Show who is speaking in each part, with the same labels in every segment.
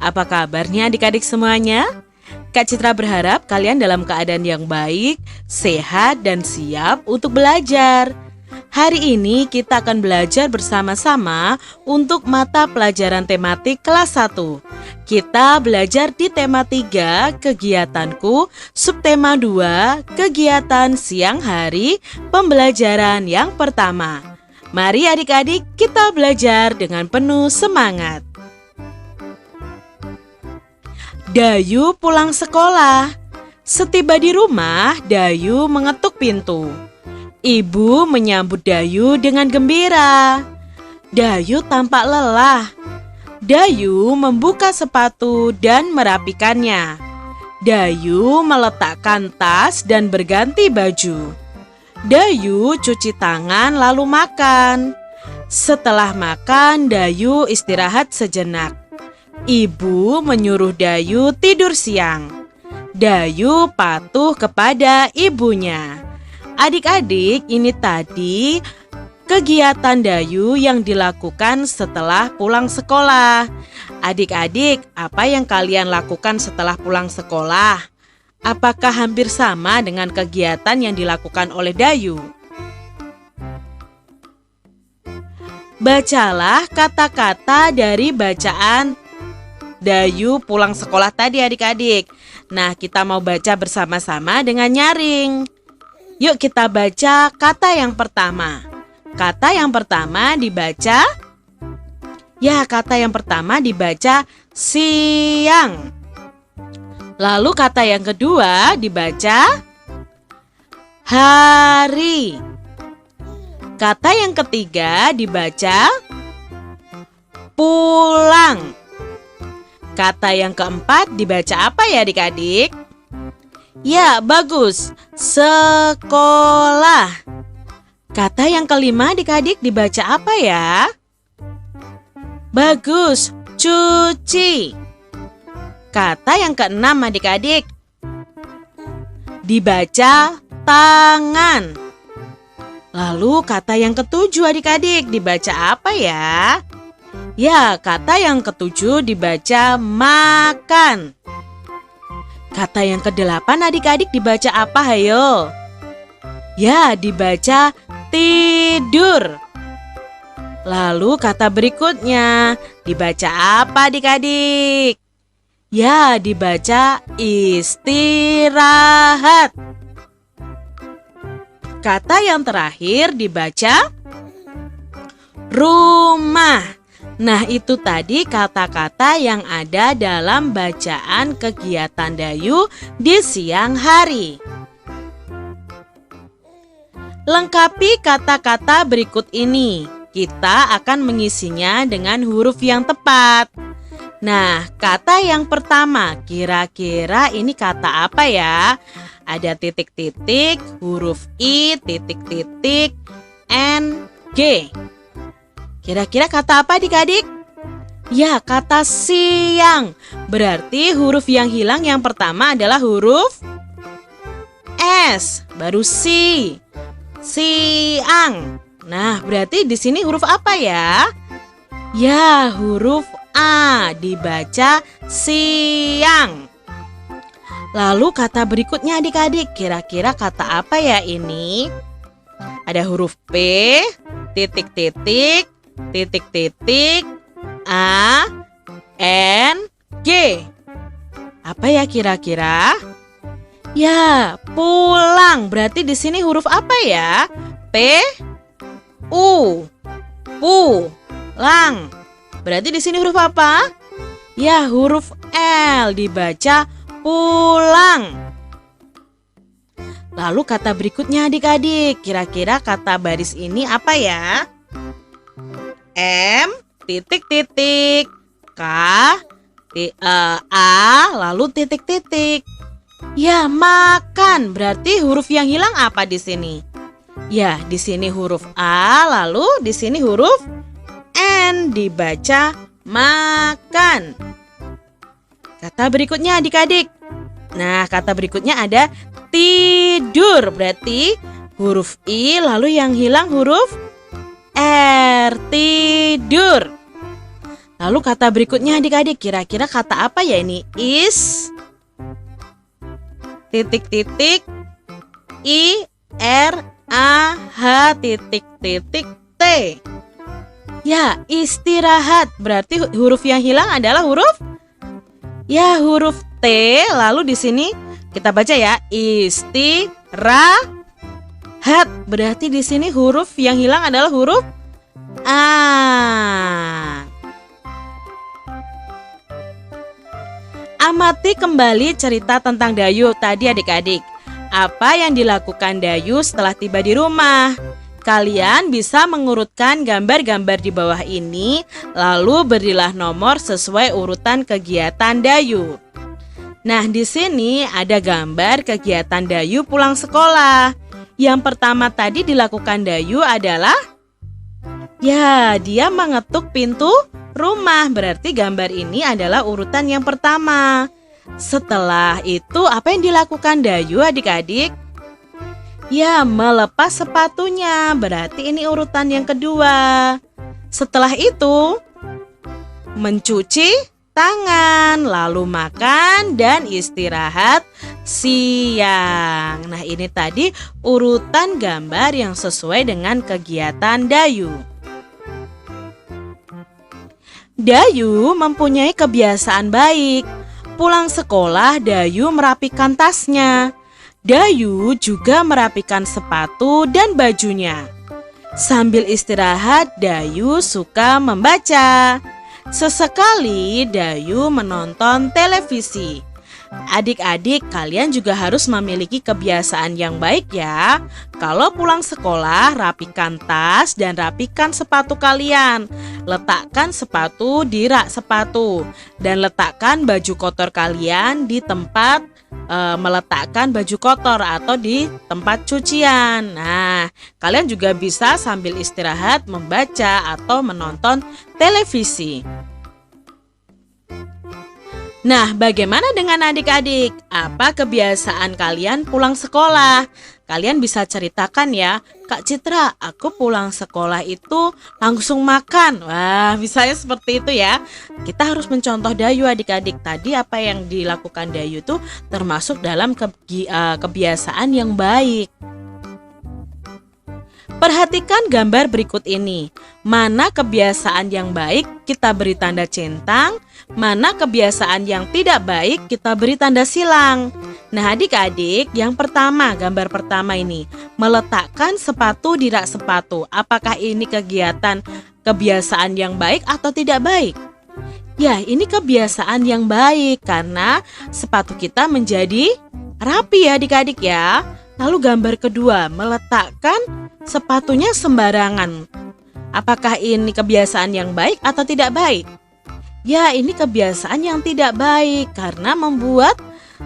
Speaker 1: Apa kabarnya adik-adik semuanya? Kak Citra berharap kalian dalam keadaan yang baik, sehat, dan siap untuk belajar. Hari ini kita akan belajar bersama-sama untuk mata pelajaran tematik kelas 1. Kita belajar di tema 3, kegiatanku, subtema 2, kegiatan siang hari, pembelajaran yang pertama. Mari adik-adik kita belajar dengan penuh semangat. Dayu pulang sekolah. Setiba di rumah, Dayu mengetuk pintu. Ibu menyambut Dayu dengan gembira. Dayu tampak lelah. Dayu membuka sepatu dan merapikannya. Dayu meletakkan tas dan berganti baju. Dayu cuci tangan lalu makan. Setelah makan, Dayu istirahat sejenak. Ibu menyuruh Dayu tidur siang. Dayu patuh kepada ibunya. Adik-adik, ini tadi kegiatan Dayu yang dilakukan setelah pulang sekolah. Adik-adik, apa yang kalian lakukan setelah pulang sekolah? Apakah hampir sama dengan kegiatan yang dilakukan oleh Dayu? Bacalah kata-kata dari bacaan Dayu pulang sekolah tadi adik-adik. Nah, kita mau baca bersama-sama dengan nyaring. Yuk kita baca kata yang pertama. Kata yang pertama dibaca, kata yang pertama dibaca siang. Lalu kata yang kedua dibaca hari. Kata yang ketiga dibaca pulang. Kata yang keempat dibaca apa ya adik-adik? Ya, bagus. Sekolah. Kata yang kelima adik-adik dibaca apa ya? Bagus. Cuci. Kata yang keenam adik-adik dibaca tangan. Lalu kata yang ketujuh adik-adik dibaca apa ya? Ya, kata yang ketujuh dibaca makan. Kata yang kedelapan adik-adik dibaca apa, hayo? Ya, dibaca tidur. Lalu kata berikutnya dibaca apa adik-adik? Ya, dibaca istirahat. Kata yang terakhir dibaca rumah. Nah, itu tadi kata-kata yang ada dalam bacaan kegiatan Dayu di siang hari. Lengkapi kata-kata berikut ini. Kita akan mengisinya dengan huruf yang tepat. Nah, kata yang pertama, kira-kira ini kata apa ya? Ada titik-titik, huruf I, titik-titik, N, G. Kira-kira kata apa adik-adik? Ya, kata siang. Berarti huruf yang hilang yang pertama adalah huruf S, baru si. Siang. Nah, berarti di sini huruf apa ya? Ya, huruf A, dibaca siang. Lalu kata berikutnya adik-adik, kira-kira kata apa ya ini? Ada huruf P, titik-titik, titik-titik, A, N, G. Apa ya kira-kira? Ya, pulang. Berarti di sini huruf apa ya? P, U, pulang. Berarti di sini huruf apa? Ya, huruf L, dibaca pulang. Lalu kata berikutnya adik-adik, kira-kira kata baris ini apa ya? M, titik-titik, K, A, lalu titik-titik. Ya, makan. Berarti huruf yang hilang apa di sini? Ya, di sini huruf A, lalu di sini huruf N, dibaca makan. Kata berikutnya adik-adik. Nah, kata berikutnya ada tidur. Berarti huruf I, lalu yang hilang huruf R, tidur. Lalu kata berikutnya adik-adik, kira-kira kata apa ya ini? Is titik titik I R A H titik titik T. Ya, istirahat. Berarti huruf yang hilang adalah huruf huruf T. Lalu di sini kita baca ya, istirahat. Berarti di sini huruf yang hilang adalah huruf A. Amati kembali cerita tentang Dayu tadi adik-adik. Apa yang dilakukan Dayu setelah tiba di rumah? Kalian bisa mengurutkan gambar-gambar di bawah ini, lalu berilah nomor sesuai urutan kegiatan Dayu. Nah, di sini ada gambar kegiatan Dayu pulang sekolah. Yang pertama tadi dilakukan Dayu adalah dia mengetuk pintu rumah. Berarti gambar ini adalah urutan yang pertama. Setelah itu apa yang dilakukan Dayu adik-adik? Melepas sepatunya. Berarti ini urutan yang kedua. Setelah itu mencuci tangan, lalu makan dan istirahat siang. Nah, ini tadi urutan gambar yang sesuai dengan kegiatan Dayu. Dayu mempunyai kebiasaan baik. Pulang sekolah, Dayu merapikan tasnya. Dayu juga merapikan sepatu dan bajunya. Sambil istirahat, Dayu suka membaca. Sesekali Dayu menonton televisi. Adik-adik, kalian juga harus memiliki kebiasaan yang baik ya. Kalau pulang sekolah, rapikan tas dan rapikan sepatu kalian. Letakkan sepatu di rak sepatu dan letakkan baju kotor kalian di tempat meletakkan baju kotor atau di tempat cucian. Nah, kalian juga bisa sambil istirahat membaca atau menonton televisi. Nah, bagaimana dengan adik-adik? Apa kebiasaan kalian pulang sekolah? Kalian bisa ceritakan ya, Kak Citra, aku pulang sekolah itu langsung makan. Wah, misalnya seperti itu ya. Kita harus mencontoh Dayu adik-adik. Tadi apa yang dilakukan Dayu itu termasuk dalam kebiasaan yang baik. Perhatikan gambar berikut ini. Mana kebiasaan yang baik, kita beri tanda centang. Mana kebiasaan yang tidak baik, kita beri tanda silang. Nah, adik-adik, yang pertama, gambar pertama ini, meletakkan sepatu di rak sepatu. Apakah ini kebiasaan yang baik atau tidak baik? Ya, ini kebiasaan yang baik karena sepatu kita menjadi rapi ya adik-adik ya. Lalu gambar kedua, meletakkan sepatunya sembarangan. Apakah ini kebiasaan yang baik atau tidak baik? Ya, ini kebiasaan yang tidak baik karena membuat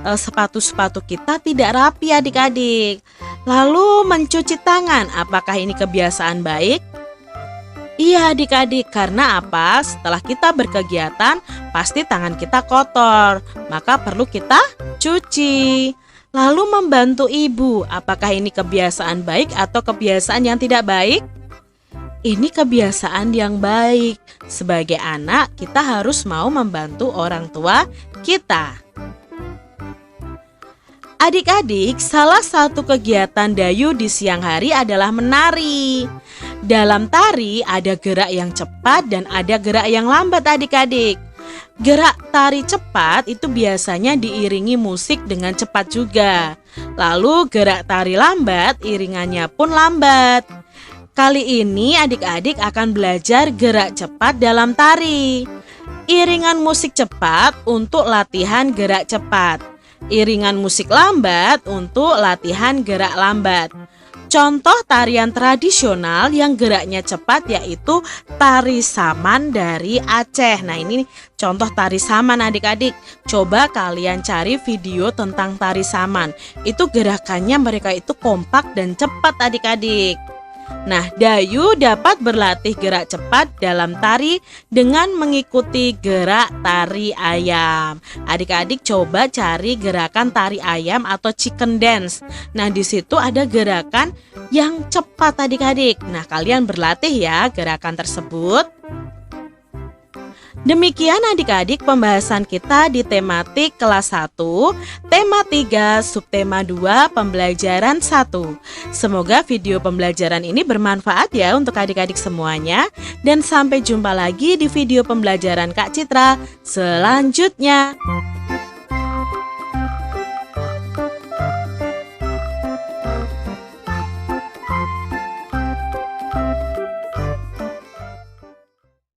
Speaker 1: sepatu-sepatu kita tidak rapi adik-adik. Lalu mencuci tangan, apakah ini kebiasaan baik? Iya adik-adik, karena apa? Setelah kita berkegiatan, pasti tangan kita kotor, maka perlu kita cuci. Lalu membantu ibu, apakah ini kebiasaan baik atau kebiasaan yang tidak baik? Ini kebiasaan yang baik. Sebagai anak, kita harus mau membantu orang tua kita. Adik-adik, salah satu kegiatan Dayu di siang hari adalah menari. Dalam tari ada gerak yang cepat dan ada gerak yang lambat adik-adik. Gerak tari cepat itu biasanya diiringi musik dengan cepat juga. Lalu gerak tari lambat iringannya pun lambat. Kali ini adik-adik akan belajar gerak cepat dalam tari. Iringan musik cepat untuk latihan gerak cepat. Iringan musik lambat untuk latihan gerak lambat. Contoh tarian tradisional yang geraknya cepat yaitu tari saman dari Aceh. Nah, ini contoh tari saman adik-adik. Coba kalian cari video tentang tari saman. Itu gerakannya mereka itu kompak dan cepat adik-adik. Nah, Dayu dapat berlatih gerak cepat dalam tari dengan mengikuti gerak tari ayam. Adik-adik coba cari gerakan tari ayam atau chicken dance. Nah, di situ ada gerakan yang cepat adik-adik. Nah, kalian berlatih ya gerakan tersebut. Demikian adik-adik pembahasan kita di tematik kelas 1, tema 3, subtema 2, pembelajaran 1. Semoga video pembelajaran ini bermanfaat ya untuk adik-adik semuanya. Dan sampai jumpa lagi di video pembelajaran Kak Citra selanjutnya.